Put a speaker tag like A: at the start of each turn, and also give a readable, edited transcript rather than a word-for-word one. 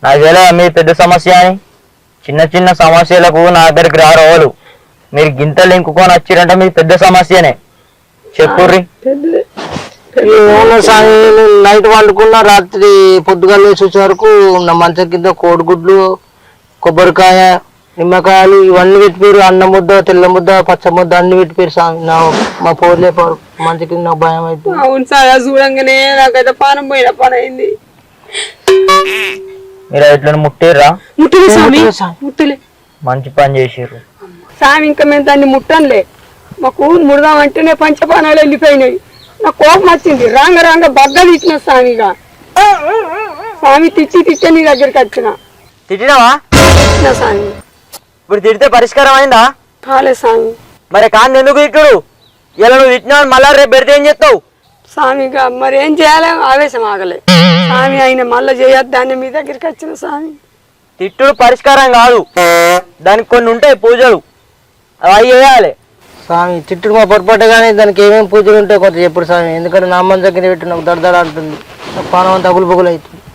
A: నాకు తెలియదా మీ పెద్ద సమస్య అని. చిన్న చిన్న సమస్యలకు నా దగ్గరికి రారు. మీరు గింతలు ఇంకుకొని వచ్చిరంటే మీకు పెద్ద సమస్యనే. చెప్పుర్రి.
B: నైట్ వండుకున్న రాత్రి పొద్దుగా లేచి వచ్చే వరకు నా మంచం కింద కోడిగుడ్లు, కొబ్బరికాయ, నిమ్మకాయలు ఇవన్నీ పెట్టిపోయారు. అన్న ముద్ద, తెల్ల ముద్ద, పచ్చ ముద్ద అన్ని పెట్టిపోయారు స్వామి. మా పోర్లే మంచం కింద నాకు భయం అయితే.
C: అవును సార్, చూడంగానే నాకైతే పానం పోయిన పని అయింది.
A: మీరు ఎట్లా ముట్టిర్రా?
C: ముట్టలే స్వామి, ముట్టలే.
A: మంచి పని చేసిర్రు
C: స్వామి. ఇంకా మేము దాన్ని ముట్టంలే. మాకు ముడదామంటేనే పంచపానాలు వెళ్ళిపోయినాయి. నాకు కోపం వచ్చింది. రాంగ రాంగ బద్దలు ఇచ్చిన స్వామిగా. స్వామి తిచ్చి నీ దగ్గరికి వచ్చిన.
A: తిట్టినావా?
C: స్వామి
A: ఇప్పుడు తిడితే పరిష్కారం అయిందా?
C: కాలే స్వామి.
A: మరి కాంతి ఎందుకు తిట్టుడు? ఇలా నువ్వు తిట్టినా మళ్ళా రేపు పెడితే ఏం చేస్తావు?
C: స్వామిగా మరి ఏం చేయాలి? ఆవేశం ఆగలే స్వామి. ఆయన మళ్ళీ చేయొద్దాన్ని మీ దగ్గరికి వచ్చిన స్వామి.
A: తిట్టుడు పరిష్కారం కాదు, దానికి కొన్ని ఉంటాయి పూజలు, అవి చేయాలి
B: స్వామి. తిట్టుడు మా పొరపాటు కానీ దానికి ఏమేమి పూజలు ఉంటాయి కొంత చెప్పుడు స్వామి. ఎందుకంటే నా మంచం కింద పెట్టి నాకు దడదడ అంటుంది. నాకు పానం అంతా అగులు బొగులు అవుతుంది.